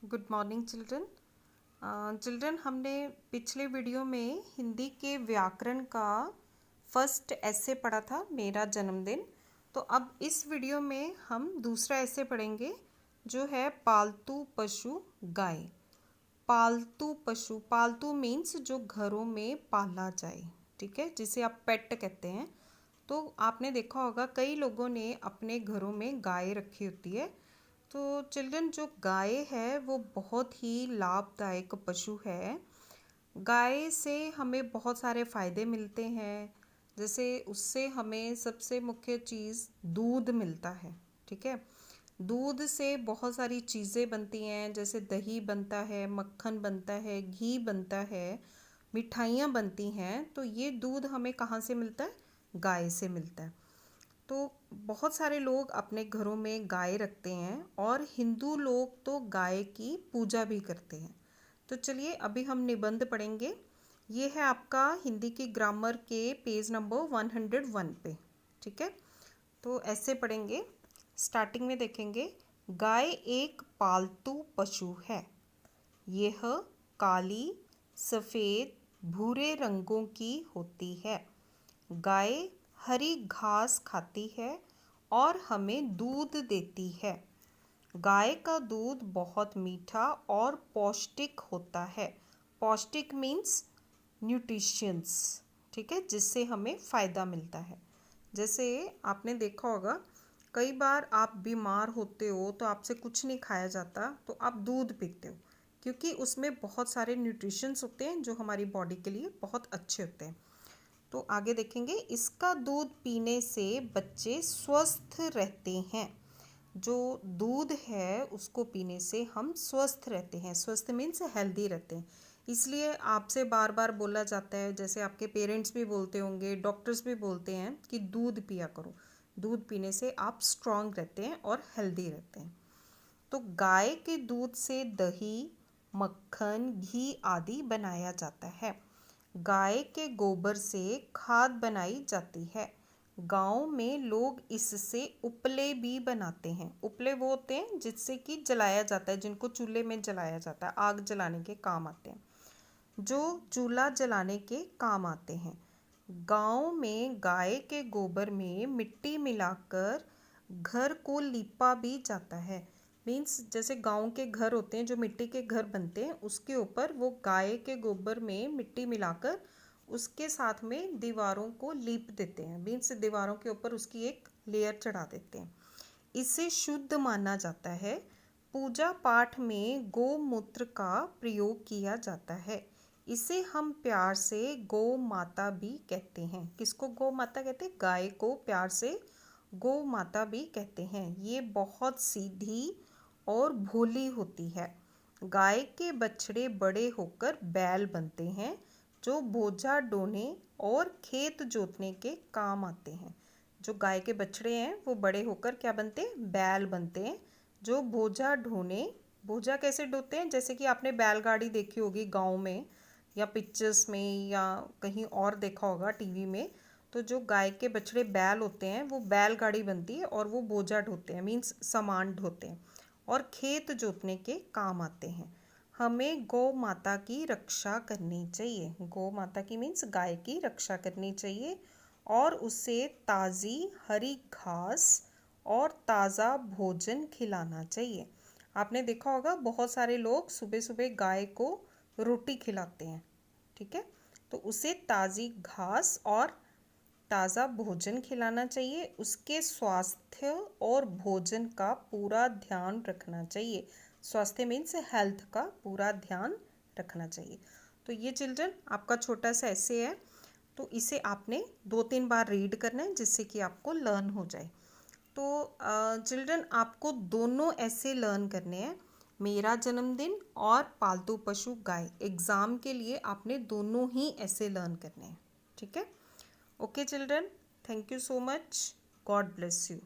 Good morning children. Children, हमने पिछले video में हिंदी के व्याकरण का फर्स्ट ऐसे पढ़ा था, मेरा जन्मदिन। तो अब इस वीडियो में हम दूसरा ऐसे पढ़ेंगे जो है पालतू पशु गाय। पालतू पशु, पालतू मीन्स जो घरों में पाला जाए, ठीक है, जिसे आप पेट कहते हैं। तो आपने देखा होगा कई लोगों ने अपने घरों में गाय रखी होती है। तो चिल्ड्रन, जो गाय है वो बहुत ही लाभदायक पशु है। गाय से हमें बहुत सारे फ़ायदे मिलते हैं। जैसे उससे हमें सबसे मुख्य चीज़ दूध मिलता है, ठीक है। दूध से बहुत सारी चीज़ें बनती हैं, जैसे दही बनता है, मक्खन बनता है, घी बनता है, मिठाइयाँ बनती हैं। तो ये दूध हमें कहाँ से मिलता है? गाय से मिलता है। तो बहुत सारे लोग अपने घरों में गाय रखते हैं और हिंदू लोग तो गाय की पूजा भी करते हैं। तो चलिए अभी हम निबंध पढ़ेंगे। ये है आपका हिंदी की ग्रामर के पेज नंबर 101 पे, ठीक है। तो ऐसे पढ़ेंगे। स्टार्टिंग में देखेंगे, गाय एक पालतू पशु है। यह काली, सफ़ेद, भूरे रंगों की होती है। गाय हरी घास खाती है और हमें दूध देती है। गाय का दूध बहुत मीठा और पौष्टिक होता है। पौष्टिक मीन्स न्यूट्रिशंस, ठीक है, जिससे हमें फ़ायदा मिलता है। जैसे आपने देखा होगा कई बार आप बीमार होते हो तो आपसे कुछ नहीं खाया जाता, तो आप दूध पीते हो, क्योंकि उसमें बहुत सारे न्यूट्रिशंस होते हैं जो हमारी बॉडी के लिए बहुत अच्छे होते हैं। तो आगे देखेंगे, इसका दूध पीने से बच्चे स्वस्थ रहते हैं। जो दूध है उसको पीने से हम स्वस्थ रहते हैं। स्वस्थ मीन्स हेल्दी रहते हैं। इसलिए आपसे बार बार बोला जाता है, जैसे आपके पेरेंट्स भी बोलते होंगे, डॉक्टर्स भी बोलते हैं कि दूध पिया करो। दूध पीने से आप स्ट्रांग रहते हैं और हेल्दी रहते हैं। तो गाय के दूध से दही, मक्खन, घी आदि बनाया जाता है। गाय के गोबर से खाद बनाई जाती है। गांव में लोग इससे उपले भी बनाते हैं। उपले वो होते हैं जिससे कि जलाया जाता है, जिनको चूल्हे में जलाया जाता है, आग जलाने के काम आते हैं, जो चूल्हा जलाने के काम आते हैं। गांव में गाय के गोबर में मिट्टी मिलाकर घर को लीपा भी जाता है। मीन्स जैसे गांव के घर होते हैं, जो मिट्टी के घर बनते हैं, उसके ऊपर वो गाय के गोबर में मिट्टी मिलाकर उसके साथ में दीवारों को लीप देते हैं। मीन्स दीवारों के ऊपर उसकी एक लेयर चढ़ा देते हैं। इसे शुद्ध माना जाता है। पूजा पाठ में गौमूत्र का प्रयोग किया जाता है। इसे हम प्यार से गौ माता भी कहते हैं। किसको गौ माता कहते हैं? गाय को प्यार से गौ माता भी कहते हैं। ये बहुत सीधी और भोली होती है। गाय के बछड़े बड़े होकर बैल बनते हैं, जो बोझा ढोने और खेत जोतने के काम आते हैं। जो गाय के बछड़े हैं वो बड़े होकर क्या बनते हैं? बैल बनते हैं, जो बोझा ढोने। बोझा कैसे ढोते हैं? जैसे कि आपने बैलगाड़ी देखी होगी गांव में, या पिक्चर्स में, या कहीं और देखा होगा टीवी में। तो जो गाय के बछड़े बैल होते हैं वो बैलगाड़ी बनती है और वो बोझा ढोते हैं, मीन्स सामान ढोते हैं, और खेत जोतने के काम आते हैं। हमें गौ माता की रक्षा करनी चाहिए। गौ माता की मीन्स गाय की रक्षा करनी चाहिए और उसे ताज़ी हरी घास और ताज़ा भोजन खिलाना चाहिए। आपने देखा होगा बहुत सारे लोग सुबह सुबह गाय को रोटी खिलाते हैं, ठीक है। तो उसे ताज़ी घास और ताज़ा भोजन खिलाना चाहिए। उसके स्वास्थ्य और भोजन का पूरा ध्यान रखना चाहिए। स्वास्थ्य मीन्स हेल्थ का पूरा ध्यान रखना चाहिए। तो ये चिल्ड्रन आपका छोटा सा ऐसे है। तो इसे आपने 2-3 बार रीड करना है, जिससे कि आपको लर्न हो जाए। तो चिल्ड्रन आपको दोनों ऐसे लर्न करने हैं, मेरा जन्मदिन और पालतू पशु गाय। एग्ज़ाम के लिए आपने दोनों ही ऐसे लर्न करने हैं, ठीक है। Okay children, thank you so much. God bless you.